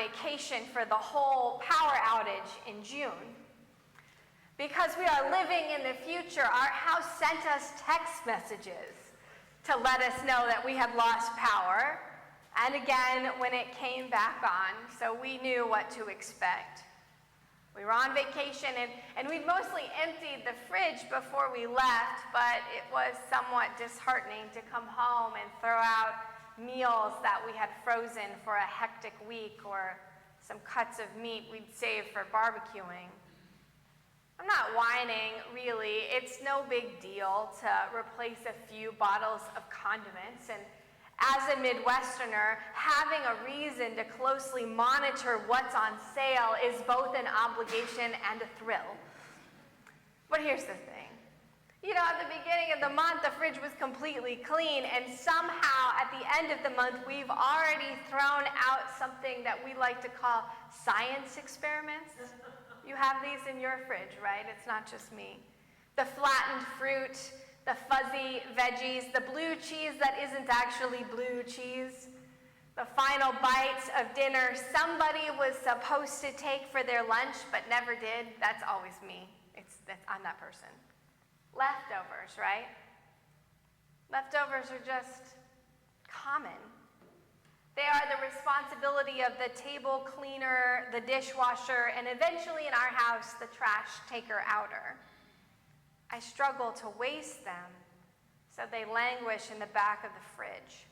vacation for the whole power outage in June. Because we are living in the future, our house sent us text messages to let us know that we had lost power, and again when it came back on, so we knew what to expect. We were on vacation, and we'd mostly emptied the fridge before we left, but it was somewhat disheartening to come home and throw out meals that we had frozen for a hectic week, or some cuts of meat we'd saved for barbecuing. I'm not whining, really. It's no big deal to replace a few bottles of condiments, and as a Midwesterner, having a reason to closely monitor what's on sale is both an obligation and a thrill. But here's the thing. You know, at the beginning of the month, the fridge was completely clean, and somehow at the end of the month, we've already thrown out something that we like to call science experiments. You have these in your fridge, right? It's not just me. The flattened fruit, the fuzzy veggies, the blue cheese that isn't actually blue cheese, the final bites of dinner somebody was supposed to take for their lunch but never did. That's always me. I'm that person. Leftovers, right? Leftovers are just common. They are the responsibility of the table cleaner, the dishwasher, and eventually in our house, the trash taker-outer. I struggle to waste them, so they languish in the back of the fridge.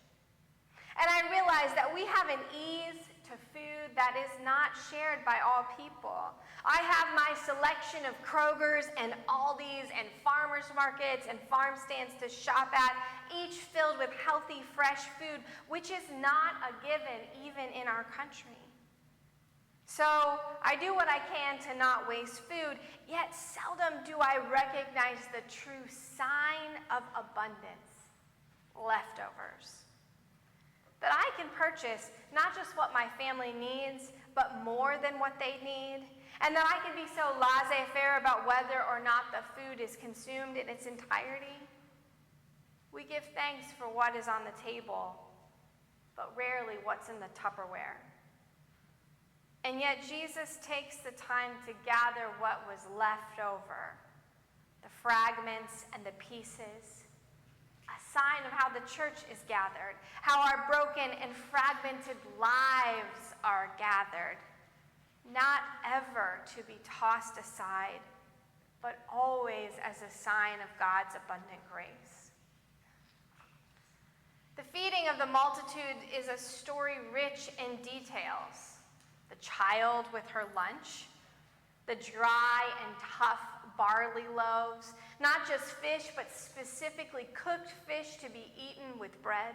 And I realize that we have an ease to food that is not shared by all people. I have my selection of Kroger's and Aldi's and farmers markets and farm stands to shop at, each filled with healthy, fresh food, which is not a given even in our country. So I do what I can to not waste food, yet seldom do I recognize the true sign of abundance: leftovers. That I can purchase not just what my family needs, but more than what they need, and that I can be so laissez-faire about whether or not the food is consumed in its entirety. We give thanks for what is on the table, but rarely what's in the Tupperware. And yet Jesus takes the time to gather what was left over, the fragments and the pieces, a sign of how the church is gathered, how our broken and fragmented lives are gathered, not ever to be tossed aside, but always as a sign of God's abundant grace. The feeding of the multitude is a story rich in details. The child with her lunch, the dry and tough barley loaves, not just fish, but specifically cooked fish to be eaten with bread.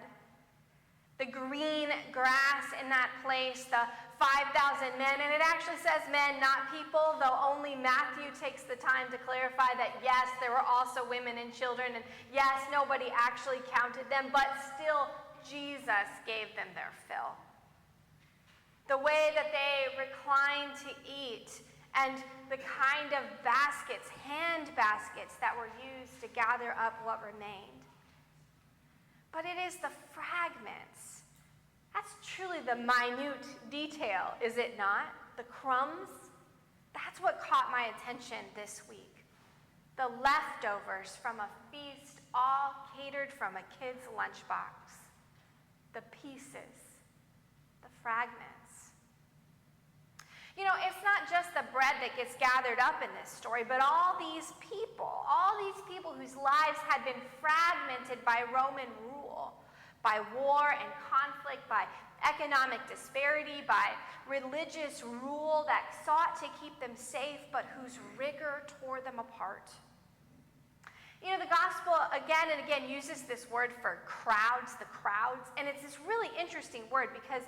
The green grass in that place, the 5,000 men, and it actually says men, not people, though only Matthew takes the time to clarify that yes, there were also women and children, and yes, nobody actually counted them, but still Jesus gave them their fill. The way that they reclined to eat, and the kind of baskets, hand baskets, that were used to gather up what remained. But it is the fragments. That's truly the minute detail, is it not? The crumbs. That's what caught my attention this week. The leftovers from a feast, all catered from a kid's lunchbox. The pieces, the fragments. You know, it's not just the bread that gets gathered up in this story, but all these people whose lives had been fragmented by Roman rule, by war and conflict, by economic disparity, by religious rule that sought to keep them safe, but whose rigor tore them apart. You know, the gospel again and again uses this word for crowds, the crowds, and it's this really interesting word because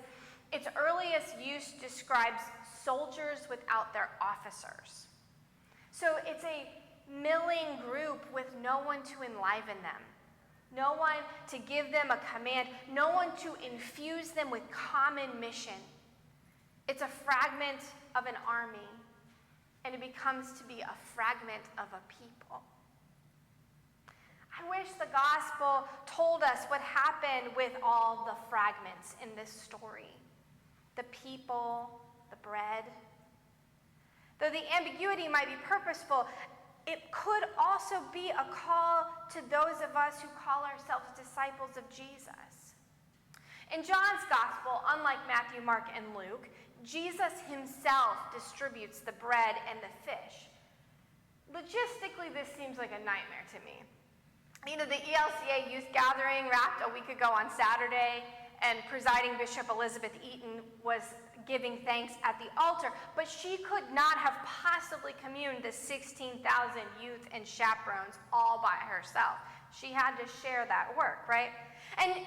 its earliest use describes soldiers without their officers. So it's a milling group with no one to enliven them, no one to give them a command, no one to infuse them with common mission. It's a fragment of an army, and it becomes to be a fragment of a people. I wish the gospel told us what happened with all the fragments in this story. The people, the bread. Though the ambiguity might be purposeful, it could also be a call to those of us who call ourselves disciples of Jesus. In John's gospel, unlike Matthew, Mark, and Luke, Jesus himself distributes the bread and the fish. Logistically, this seems like a nightmare to me. You know, the ELCA youth gathering wrapped a week ago on Saturday, and presiding Bishop Elizabeth Eaton was giving thanks at the altar, but she could not have possibly communed the 16,000 youth and chaperones all by herself. She had to share that work, right? And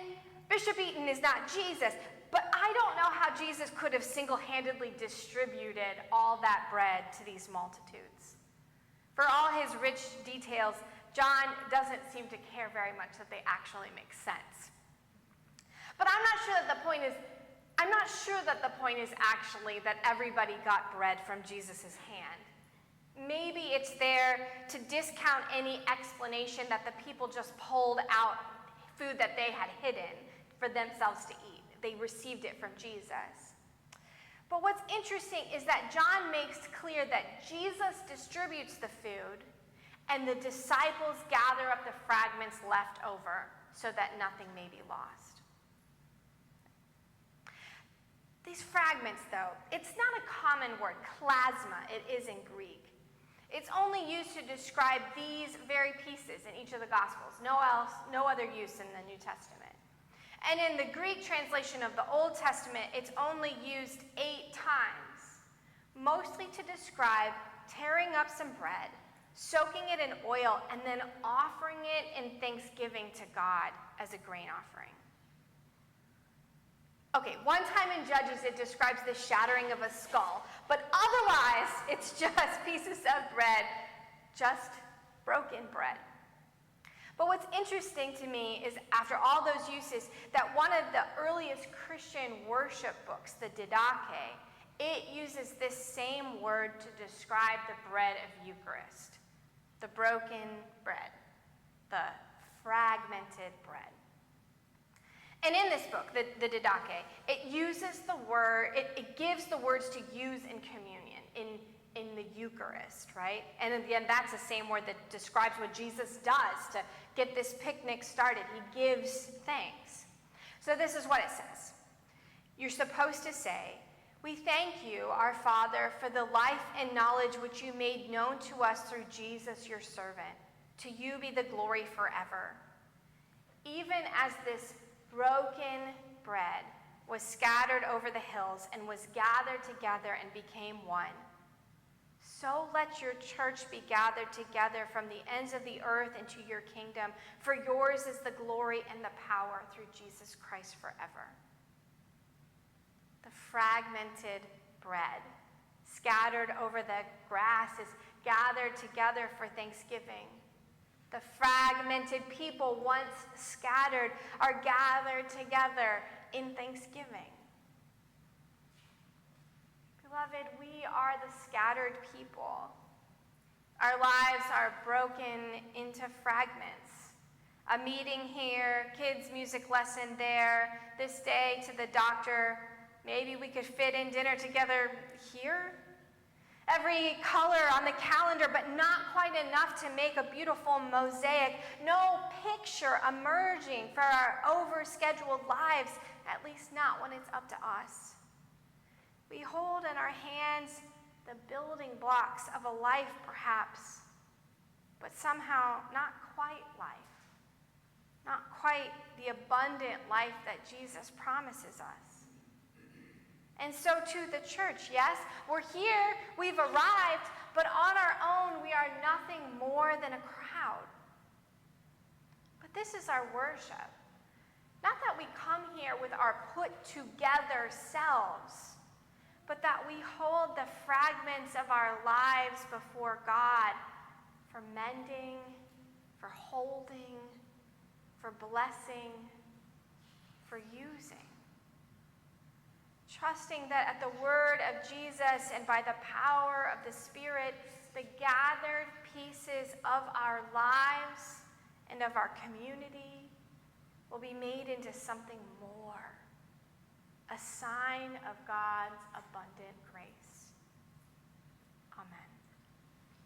Bishop Eaton is not Jesus, but I don't know how Jesus could have single-handedly distributed all that bread to these multitudes. For all his rich details, John doesn't seem to care very much that they actually make sense. But I'm not sure that the point is actually that everybody got bread from Jesus' hand. Maybe it's there to discount any explanation that the people just pulled out food that they had hidden for themselves to eat. They received it from Jesus. But what's interesting is that John makes clear that Jesus distributes the food and the disciples gather up the fragments left over so that nothing may be lost. These fragments, though, it's not a common word, klasma, it is in Greek. It's only used to describe these very pieces in each of the Gospels. No other use in the New Testament. And in the Greek translation of the Old Testament, it's only used 8 times, mostly to describe tearing up some bread, soaking it in oil, and then offering it in thanksgiving to God as a grain offering. Okay, one time in Judges it describes the shattering of a skull, but otherwise it's just pieces of bread, just broken bread. But what's interesting to me is after all those uses that one of the earliest Christian worship books, the Didache, it uses this same word to describe the bread of Eucharist, the broken bread, the fragmented bread. And in this book, the Didache, it uses the word, it gives the words to use in communion, in the Eucharist, right? And again, that's the same word that describes what Jesus does to get this picnic started. He gives thanks. So this is what it says. You're supposed to say, "We thank you, our Father, for the life and knowledge which you made known to us through Jesus, your servant. To you be the glory forever. Even as this broken bread was scattered over the hills and was gathered together and became one, so let your church be gathered together from the ends of the earth into your kingdom, for yours is the glory and the power through Jesus Christ forever." The fragmented bread scattered over the grass is gathered together for thanksgiving. The fragmented people once scattered are gathered together in thanksgiving. Beloved, we are the scattered people. Our lives are broken into fragments. A meeting here, kids' music lesson there, this day to the doctor. Maybe we could fit in dinner together here. Every color on the calendar, but not quite enough to make a beautiful mosaic. No picture emerging for our overscheduled lives, at least not when it's up to us. We hold in our hands the building blocks of a life, perhaps, but somehow not quite life. Not quite the abundant life that Jesus promises us. And so too the church, yes, we're here, we've arrived, but on our own we are nothing more than a crowd. But this is our worship. Not that we come here with our put together selves, but that we hold the fragments of our lives before God for mending, for holding, for blessing, for using. Trusting that at the word of Jesus and by the power of the Spirit, the gathered pieces of our lives and of our community will be made into something more, a sign of God's abundant grace. Amen.